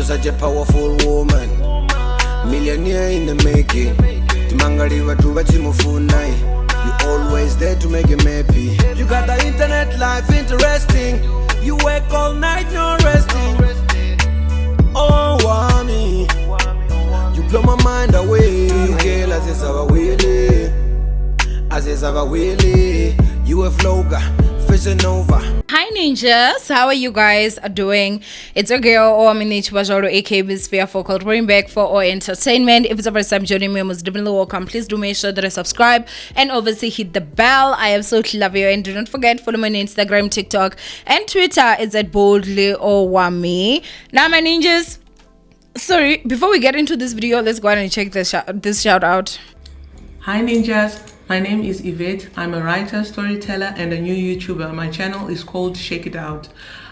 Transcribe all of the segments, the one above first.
You're such a powerful woman, millionaire in the making. Timangaliwa tubachimufunai. You always there to make him happy. You got the internet life interesting. You work all night, no resting. Oh, Owamie, you blow my mind away. You girl, as is our willy, as is our willy. You a vlogger, fishing over. Hi ninjas, how are you guys doing? It's your girl Owamie aka Bizsphere Focal, bringing back for our entertainment. If it's the first time joining me, most definitely welcome. Please do make sure that I subscribe and obviously hit the bell. I absolutely love you, and do not forget follow me on Instagram, TikTok, and Twitter. It's at boldly Owamie. Now my ninjas, sorry, before we get into this video, let's go ahead and check this shout out. Hi ninjas. My name is Yvette. I'm a writer, storyteller, and a new YouTuber. My channel is called Shake It Out.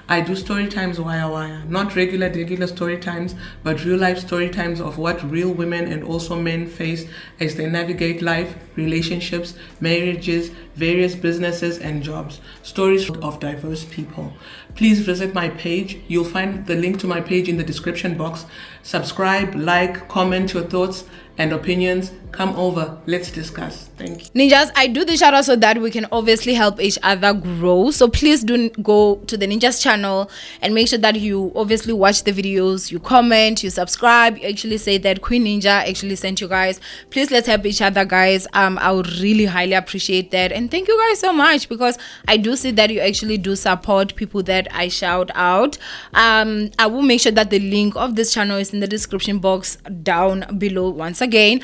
I do story times wire, not regular story times, but real life story times of what real women and also men face as they navigate life, relationships, marriages, various businesses and jobs. Stories of diverse people. Please visit my page. You'll find the link to my page in the description box. Subscribe, like, comment your thoughts and opinions. Come over, let's discuss. Thank you. Ninjas, I do this shout out so that we can obviously help each other grow. So please do go to the Ninjas channel and make sure that you obviously watch the videos, you comment, you subscribe, you actually say that Queen Ninja actually sent you guys. Please let's help each other, guys. I would really highly appreciate that, and thank you guys so much, because I do see that you actually do support people that I shout out. I will make sure that the link of this channel is in the description box down below once again.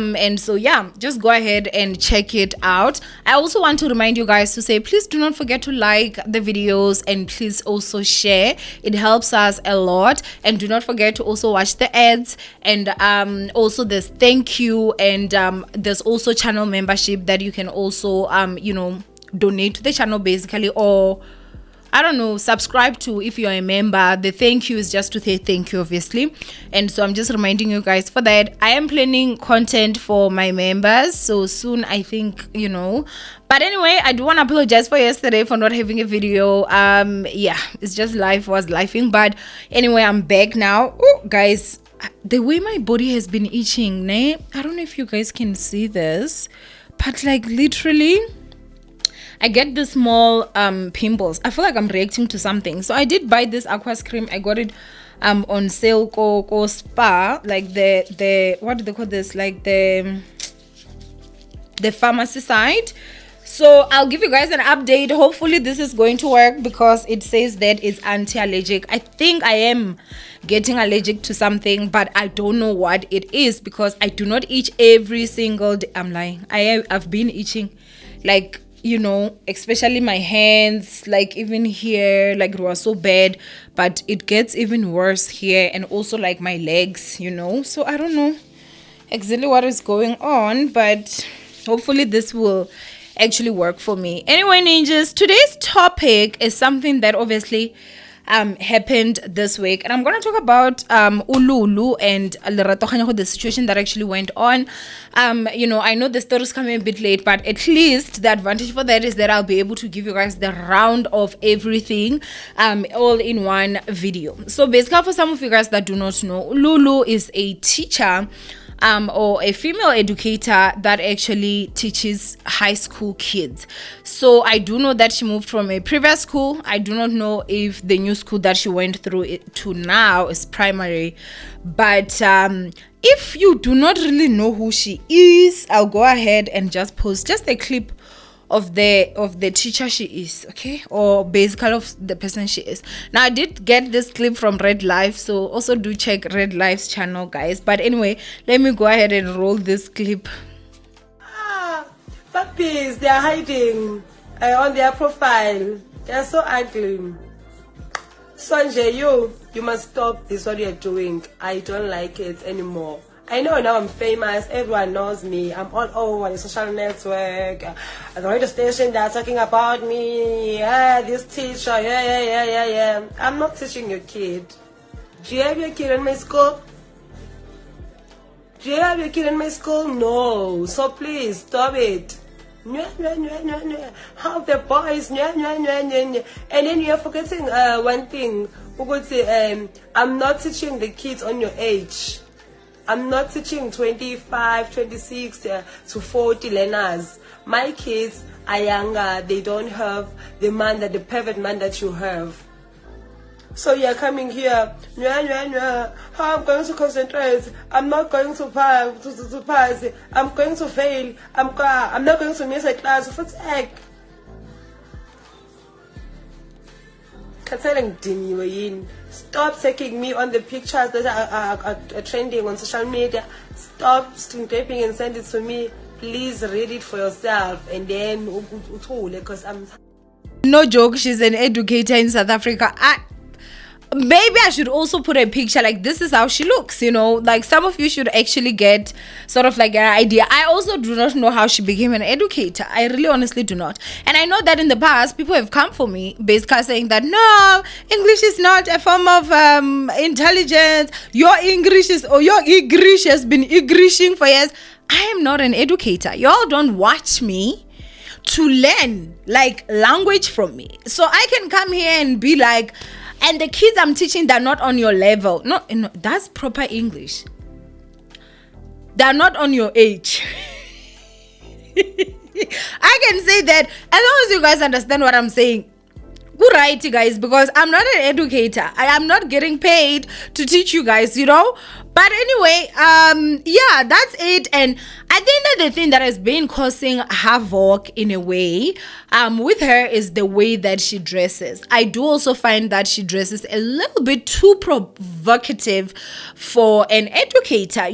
And so yeah, just go ahead and check it out. I also want to remind you guys to say please do not forget to like the videos, and please also share. It helps us a lot. And do not forget to also watch the ads, and also there's thank you, and there's also channel membership that you can also donate to the channel basically, or I don't know, subscribe to if you're a member. The thank you is just to say thank you, obviously. And so I'm just reminding you guys for that. I am planning content for my members, so soon, I think, But anyway, I do want to apologize for yesterday for not having a video. Yeah, it's just life was lifing. But anyway, I'm back now. Oh, guys, the way my body has been itching, I don't know if you guys can see this, but like literally I get the small pimples. I feel like I'm reacting to something. So I did buy this aqua cream. I got it on sale go spa, like the what do they call this, like the pharmacy side. So I'll give you guys an update. Hopefully this is going to work, because it says that it's anti-allergic. I think I am getting allergic to something, but I don't know what it is, because I do not itch every single day. I'm lying. I've been itching, like, especially my hands, like even here, like it was so bad, but it gets even worse here, and also like my legs, so I don't know exactly what is going on, but hopefully this will actually work for me. Anyway, ninjas, today's topic is something that obviously happened this week, and I'm going to talk about Lulu and Lerato, the situation that actually went on. I know the story is coming a bit late, but at least the advantage for that is that I'll be able to give you guys the round of everything all in one video. So basically, for some of you guys that do not know, Lulu is a teacher or a female educator that actually teaches high school kids. So I do know that she moved from a previous school. I do not know if the new school that she went through to now is primary, but if you do not really know who she is, I'll go ahead and just post just a clip of the teacher she is, okay, or basically of the person she is. Now I did get this clip from Red Life, so also do check Red Life's channel, guys. But anyway, let me go ahead and roll this clip. Puppies, they are hiding on their profile. They are so ugly. Sonje, you must stop this, what you're doing. I don't like it anymore. I know now I'm famous, everyone knows me, I'm all over the social network, at the radio station they're talking about me, this teacher, yeah. I'm not teaching your kid. Do you have your kid in my school? No, so please stop it. How the boys, and then you're forgetting one thing. I'm not teaching the kids on your age. I'm not teaching 25, 26 to 40 learners. My kids are younger. They don't have the perfect man that you have. So you're coming here, how I'm going to concentrate, I'm not going to pass, I'm going to fail, I'm not going to miss a class. What's egg? Stop taking me on the pictures that are trending on social media. Stop taping and send it to me. Please read it for yourself and then because I'm... No joke, she's an educator in South Africa. Maybe I should also put a picture like this is how she looks, like some of you should actually get sort of like an idea. I also do not know how she became an educator. I really honestly do not. And I know that in the past people have come for me basically saying that no, English is not a form of intelligence. Your English has been Englishing for years. I am not an educator. Y'all don't watch me to learn like language from me. So I can come here and be like, and the kids I'm teaching, they're not on your level. No, that's proper English. They're not on your age. I can say that as long as you guys understand what I'm saying. Good right, guys, because I'm not an educator. I am not getting paid to teach you guys, But anyway, yeah, that's it. And I think that the thing that has been causing havoc in a way with her is the way that she dresses. I do also find that she dresses a little bit too provocative for an educator,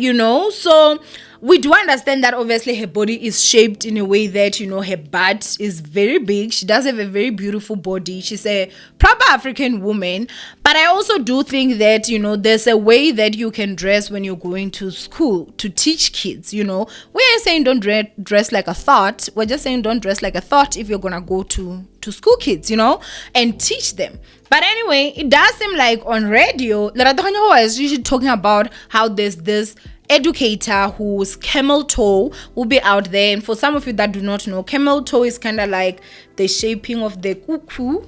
So we do understand that obviously her body is shaped in a way that, her butt is very big. She does have a very beautiful body. She's a proper African woman. But I also do think that, there's a way that you can dress when you're going to school to teach kids, We are saying don't dress like a thought. We're just saying don't dress like a thought if you're going to go to school kids, and teach them. But anyway, it does seem like on radio, Lerato is usually talking about how there's this educator whose camel toe will be out there. And for some of you that do not know, camel toe is kind of like the shaping of the cuckoo,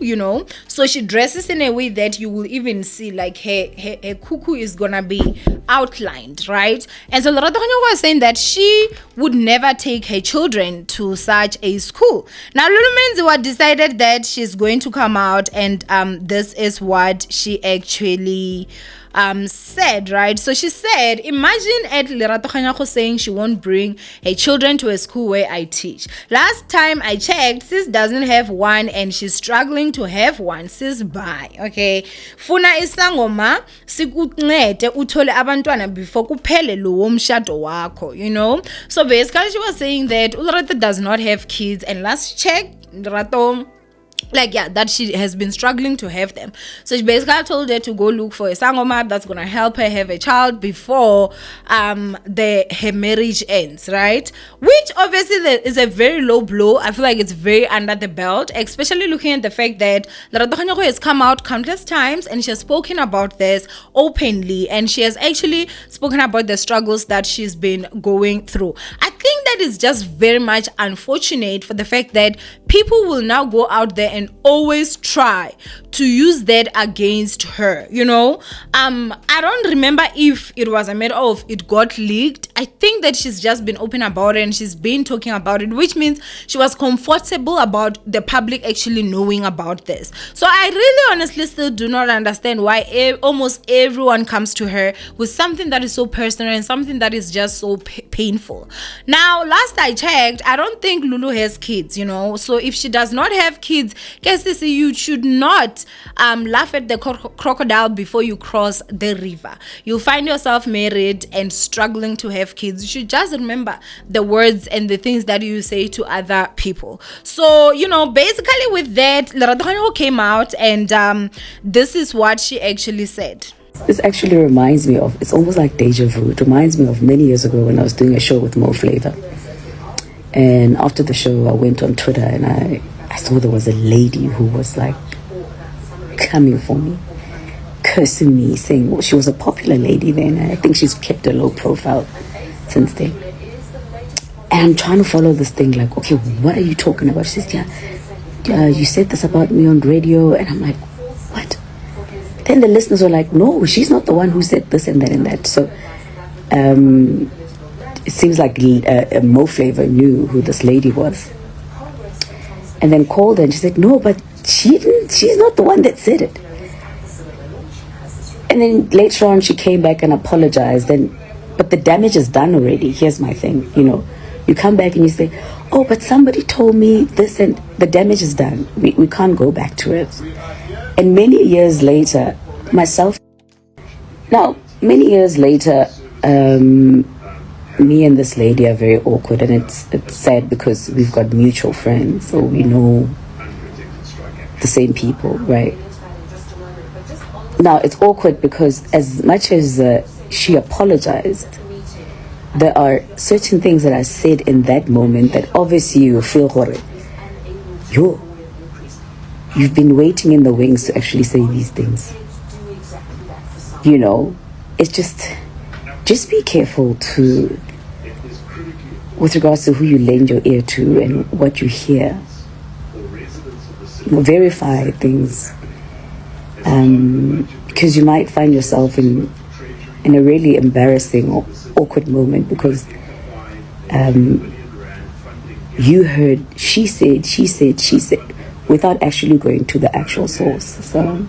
So she dresses in a way that you will even see like her cuckoo is gonna be outlined, right? And so Lerato was saying that she would never take her children to such a school. Now Lulu Menziwa decided that she's going to come out and this is what she actually said, right? So she said, imagine at Lerato saying she won't bring her children to a school where I teach. Last time I checked, sis doesn't have one and she's struggling to have one. Sis, bye. Okay. Funa isangoma sikuncede uthole abantwana before kuphele lo womshado wakho, So basically she was saying that Lerato does not have kids, and last check, Lerato that she has been struggling to have them. So she basically told her to go look for a sangoma that's gonna help her have a child before her marriage ends, right? Which obviously is a very low blow. I feel like it's very under the belt, especially looking at the fact that Lerato has come out countless times and she has spoken about this openly, and she has actually spoken about the struggles that she's been going through. I think that is just very much unfortunate for the fact that people will now go out there and always try to use that against her, I don't remember if it was a matter of it got leaked. I think that she's just been open about it and she's been talking about it, which means she was comfortable about the public actually knowing about this. So I really honestly still do not understand why almost everyone comes to her with something that is so personal and something that is just so painful. Now, last I checked, I don't think Lulu has kids, So if she does not have kids, guess you should not laugh at the crocodile before you cross the river. You'll find yourself married and struggling to have kids. You should just remember the words and the things that you say to other people. So, basically with that, Lerato came out and this is what she actually said. This actually reminds me of, it's almost like deja vu. It reminds me of many years ago when I was doing a show with Mo Flavor. And after the show, I went on Twitter and I saw there was a lady who was like coming for me, cursing me, saying, well, she was a popular lady then. I think she's kept a low profile since then. And I'm trying to follow this thing, like, okay, what are you talking about? She says, yeah, you said this about me on radio. And I'm like, what? Then the listeners were like, no, she's not the one who said this and that and that. So it seems like Mo Flavor knew who this lady was. And then called her and she said, no, but she's not the one that said it. And then later on she came back and apologized. But the damage is done already. Here's my thing, you come back and you say, oh, but somebody told me this, and the damage is done. We can't go back to it. And many years later, me and this lady are very awkward, and it's sad because we've got mutual friends, so we know the same people, right? Now it's awkward because as much as she apologized, there are certain things that I said in that moment that obviously you feel horrible. You've been waiting in the wings to actually say these things. It's just be careful with regards to who you lend your ear to and what you hear. Verify things, because you might find yourself in a really embarrassing or awkward moment because you heard she said without actually going to the actual source. So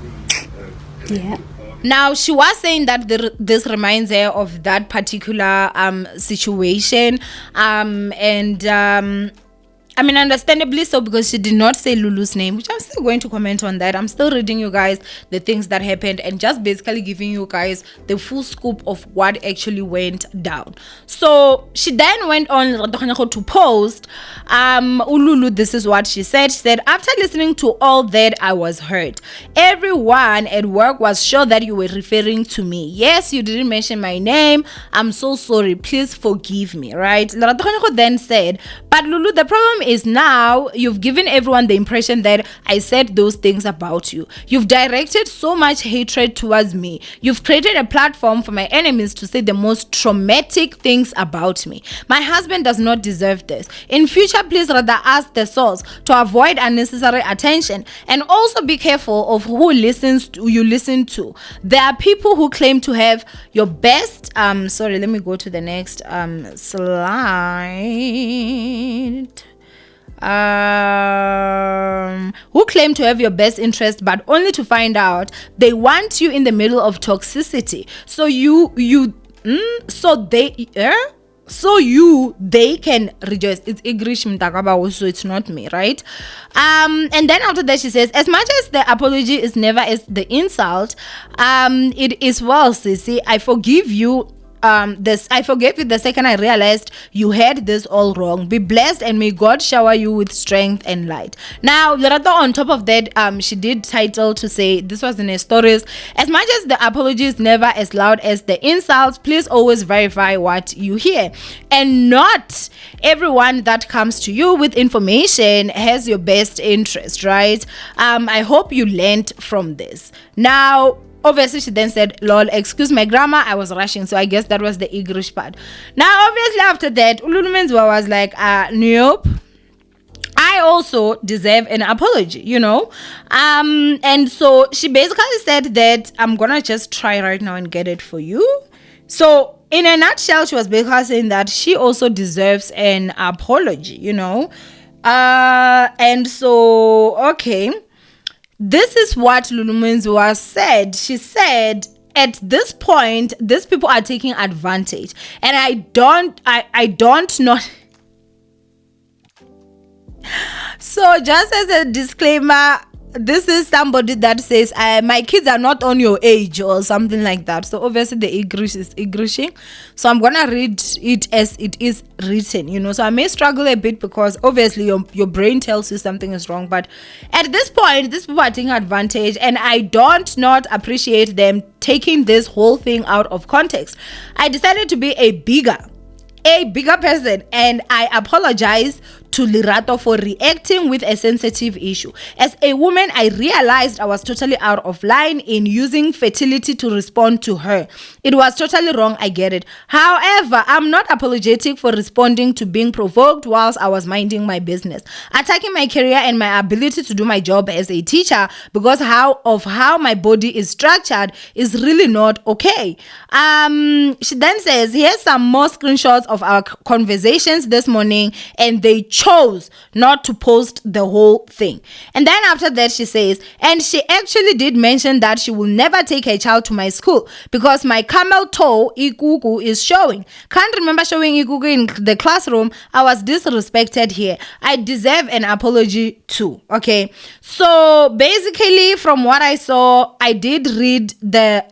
yeah. Now, she was saying that this reminds her of that particular situation, and understandably so, because she did not say Lulu's name, which I'm still going to comment on that. I'm still reading you guys the things that happened and just basically giving you guys the full scoop of what actually went down. So she then went on to post, Lulu, this is what she said. She said, after listening to all that, I was hurt. Everyone at work was sure that you were referring to me. Yes, you didn't mention my name. I'm so sorry. Please forgive me, right? Lerato then said, but Lulu, the problem is now you've given everyone the impression that I said those things about you. You've directed so much hatred towards me. You've created a platform for my enemies to say the most traumatic things about me. My husband does not deserve this. In future, please rather ask the source to avoid unnecessary attention, and also be careful of who you listen to. There are people who claim to have your best sorry, let me go to the next slide. Who claim to have your best interest, but only to find out they want you in the middle of toxicity. They can rejoice. It's English, so it's not me, right? And then after that she says, as much as the apology is never as the insult, it is well, sissy. I forgive you. I forgave you the second I realized you had this all wrong. Be blessed and may God shower you with strength and light. Now, Lerato, on top of that, she did title to say, this was in her stories, as much as the apology is never as loud as the insults, please always verify what you hear. And not everyone that comes to you with information has your best interest, right? I hope you learned from this. Now, obviously, she then said, lol, excuse my grammar, I was rushing. So I guess that was the English part. Now, obviously, after that, Lulu Menziwa was like, nope. I also deserve an apology, and so she basically said that I'm gonna just try right now and get it for you. So in a nutshell, she was basically saying that she also deserves an apology, and so okay. This is what Lulu Menziwa said. She said, at this point, these people are taking advantage. And I don't know. So just as a disclaimer, this is somebody that says, my kids are not on your age or something like that. So obviously the English is Englishing. So I'm going to read it as it is written, So I may struggle a bit because obviously your brain tells you something is wrong. But at this point, these people are taking advantage, and I don't not appreciate them taking this whole thing out of context. I decided to be a bigger person, and I apologize to Lerato for reacting with a sensitive issue. As a woman, I realized I was totally out of line in using fertility to respond to her. It was totally wrong, I get it. However, I'm not apologetic for responding to being provoked whilst I was minding my business. Attacking my career and my ability to do my job as a teacher because how my body is structured is really not okay. She then says, here's some more screenshots of our conversations this morning, and they chose not to post the whole thing. And then after that she says, and she actually did mention that she will never take her child to my school because my camel toe ikuku is showing. Can't remember showing ikuku in the classroom. I was disrespected here. I deserve an apology too. Okay, so basically from what I saw, I did read the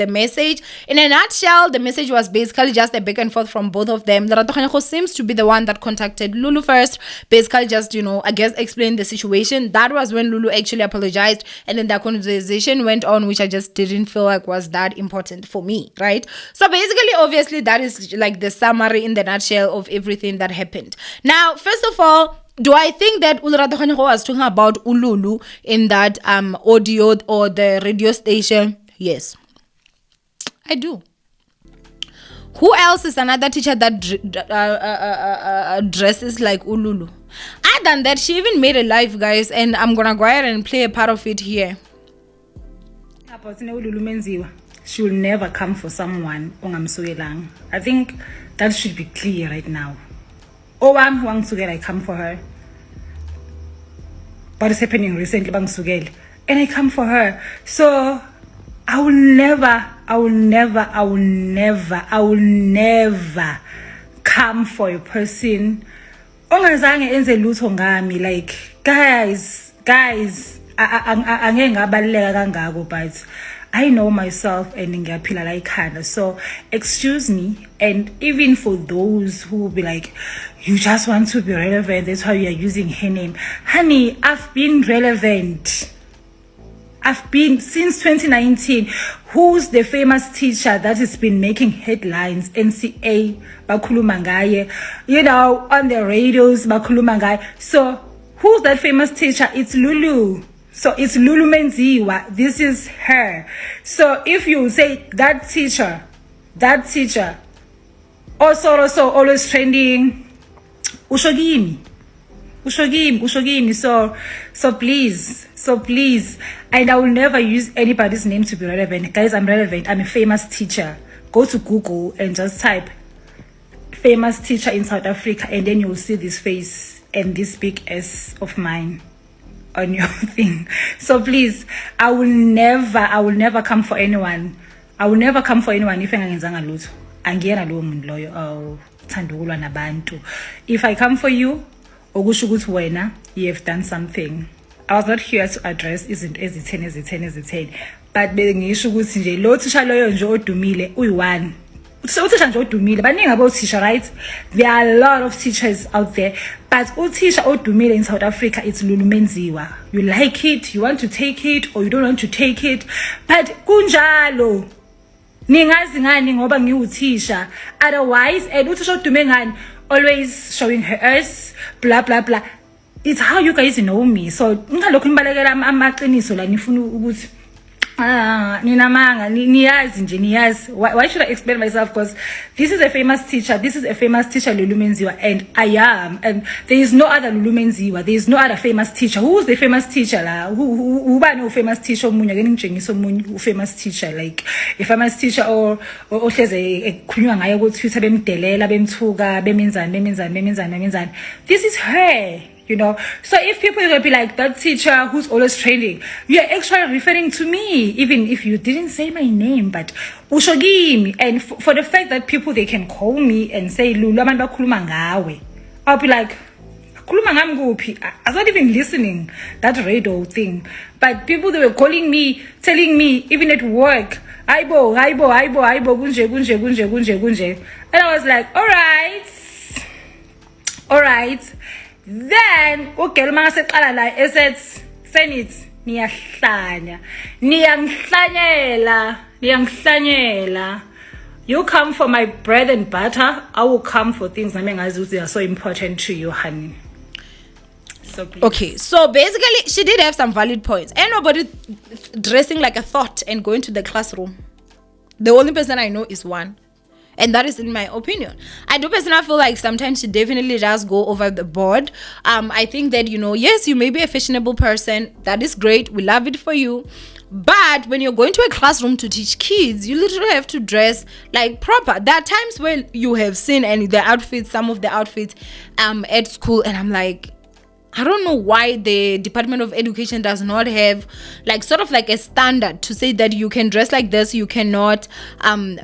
message. In a nutshell, the message was basically just a back and forth from both of them. Lerato seems to be the one that contacted Lulu first, basically just, I guess, explained the situation. That was when Lulu actually apologized, and then that conversation went on, which I just didn't feel like was that important for me, right? So basically, obviously, that is like the summary in the nutshell of everything that happened. Now, first of all, do I think that Lerato was talking about Lulu in that audio or the radio station? Yes, I do. Who else is another teacher that dresses like Lulu? Other than that, she even made a live, guys, and I'm gonna go ahead and play a part of it here. About Lulu Menziwa, she will never come for someone ongamsukelang. I think that should be clear right now. Owamie wangisukela, I come for her. What is happening recently, bangisukela, and I come for her. So I will never come for a person ongazange enze lutho ngami. Like, guys, angeke ngabaleka kangako, but I know myself and ngiyaphila la ikhanda. So excuse me, and even for those who will be like, you just want to be relevant, that's why you are using her name. Honey, I've been relevant. I've been since 2019. Who's the famous teacher that has been making headlines? NCA, bakhuluma ngaye, on the radios, bakhuluma ngaye. So who's that famous teacher? It's Lulu. So it's Lulu Menziwa. This is her. So if you say that teacher, also always trending, ushogimi. So please, and I will never use anybody's name to be relevant. Guys, I'm relevant. I'm a famous teacher. Go to Google and just type famous teacher in South Africa, and then you'll see this face and this big S of mine on your thing. So please, I will never come for anyone. I will never come for anyone if engangenzanga lutho. Angiyena lowo muntu loyo thanda ukulwa nabantu. If I come for you, okusho ukuthi wena you have done something. I was not here to address izinto ezitheni, but bengisho ukuthi nje lo thisha loyo nje odumile uyi1. Uthisha nje odumile baningi abothisha, right? There are a lot of teachers out there, but uthisha odumile in South Africa, it's Lulu Menziwa. You like it, you want to take it, or you don't want to take it, but kunjalo ningazi ngani ngoba ngiwuthisha. Otherwise, and uthisha odume ngani always showing her ass, blah blah blah. It's how you guys know me. So ngalokho nibalekela amaqiniso la nifuna ukuthi ninamanga niyazi. Why should I explain myself? Because this is a famous teacher, Lulu Menziwa, and I am, and there is no other Lulu Menziwa, there is no other famous teacher. Who's the famous teacher la? Who no famous teacher omunye ke ngitshengisa omunye famous teacher, like a famous teacher or ohleze ekhulunywa ngayo ku Twitter bemdelela bemthuka bemenzani. This is her. So if people will be like, that teacher who's always training, you're actually referring to me, even if you didn't say my name, but ushogimi. And for the fact that people, they can call me and say, Lulu, abantu bakhuluma ngawe, I'll be like, khuluma ngami kuphi? I was not even listening, that radio thing. But people, they were calling me, telling me, even at work, aibo, gunje. And I was like, all right. Then ugel mangaseqala la assets senate niyahlanya niyangihlanyela You come for my bread and butter, I will come for things that are so important to you, honey. So please. Okay, so basically she did have some valid points. Ain't nobody dressing like a thought and going to the classroom. The only person I know is one, and that is in my opinion. I do personally feel like sometimes she definitely does go over the board. I think that, you know, yes, you may be a fashionable person, that is great, we love it for you, but when you're going to a classroom to teach kids, you literally have to dress like proper. There are times where you have seen and the outfits, some of the outfits at school, and I'm like, I don't know why the Department of Education does not have like sort of like a standard to say that you can dress like this, you cannot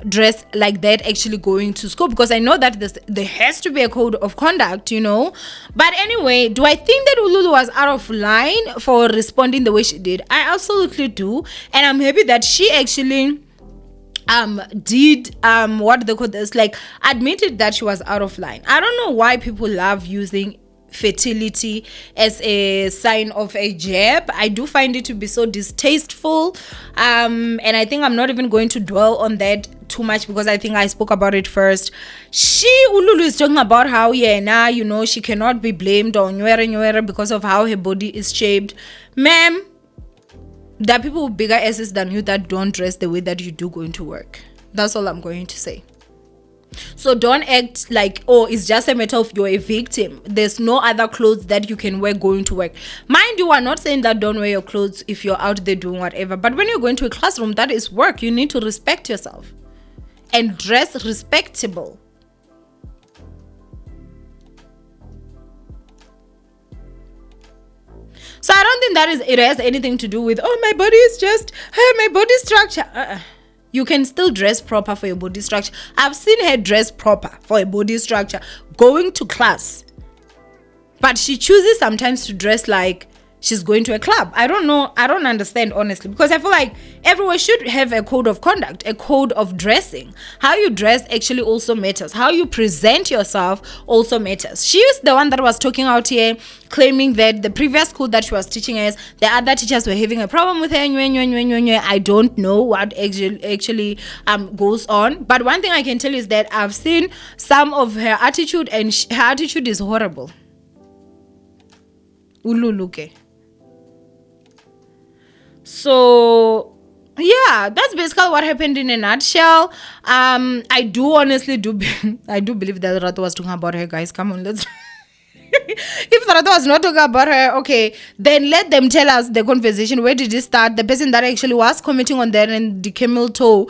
dress like that actually going to school, because I know that there has to be a code of conduct, you know. But anyway, do I think that Lulu was out of line for responding the way she did? I absolutely do, and I'm happy that she actually did what they call this, like admitted that she was out of line. I don't know why people love using fertility as a sign of a jab. I do find it to be so distasteful, and I think I'm not even going to dwell on that too much, because I think I spoke about it first. Lulu is talking about how you know, she cannot be blamed on Nwere because of how her body is shaped. Ma'am, there are people with bigger asses than you that don't dress the way that you do going to work. That's all I'm going to say. So don't act like, oh, it's just a matter of you're a victim. There's no other clothes that you can wear going to work. Mind you, I'm not saying that don't wear your clothes if you're out there doing whatever. But when you're going to a classroom, that is work. You need to respect yourself and dress respectable. So I don't think it has anything to do with, oh, my body is just, my body structure. You can still dress proper for your body structure. I've seen her dress proper for a body structure going to class, but she chooses sometimes to dress like she's going to a club. I don't know. I don't understand, honestly, because I feel like everyone should have a code of conduct, a code of dressing. How you dress actually also matters. How you present yourself also matters. She is the one that was talking out here, claiming that the previous school that she was teaching as, the other teachers were having a problem with her. I don't know what actually goes on, but one thing I can tell you is that I've seen some of her attitude, and her attitude is horrible. Ululuke. So yeah, that's basically what happened in a nutshell. I do honestly I do believe that Lerato was talking about her, guys. Come on, let's if Lerato was not talking about her, okay, then let them tell us the conversation. Where did it start? The person that actually was commenting on that and the camel toe,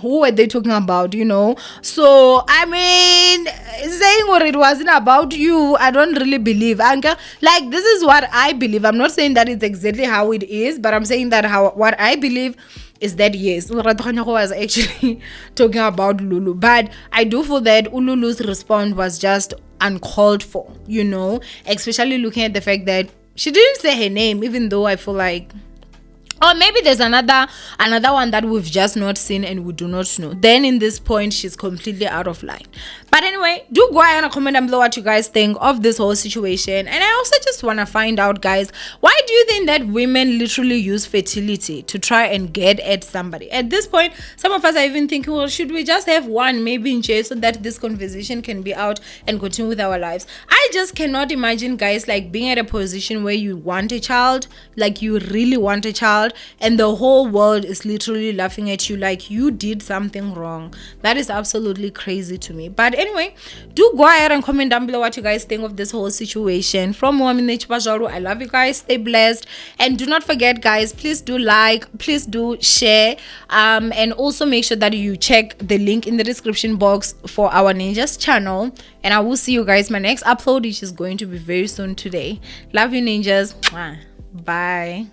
who were they talking about, you know? So I mean, saying what it wasn't about you, I don't really believe. Anka, like, this is what I believe. I'm not saying that it's exactly how it is, but I'm saying that what I believe is that yes, Lerato was actually talking about Lulu, but I do feel that Lulu's response was just uncalled for, you know, especially looking at the fact that she didn't say her name, even though I feel like, or maybe there's another one that we've just not seen and we do not know. Then in this point, she's completely out of line. But anyway, do go ahead and comment down below what you guys think of this whole situation. And I also just want to find out, guys, why do you think that women literally use fertility to try and get at somebody? At this point, some of us are even thinking, well, should we just have one maybe in jail so that this conversation can be out and continue with our lives? I just cannot imagine, guys, like being at a position where you want a child, like you really want a child, and the whole world is literally laughing at you like you did something wrong. That is absolutely crazy to me. But anyway, do go ahead and comment down below what you guys think of this whole situation. From Owamie, I love you guys. Stay blessed, and do not forget, guys, please do like, please do share, and also make sure that you check the link in the description box for our ninjas channel. And I will see you guys my next upload, which is going to be very soon today. Love you, ninjas. Bye.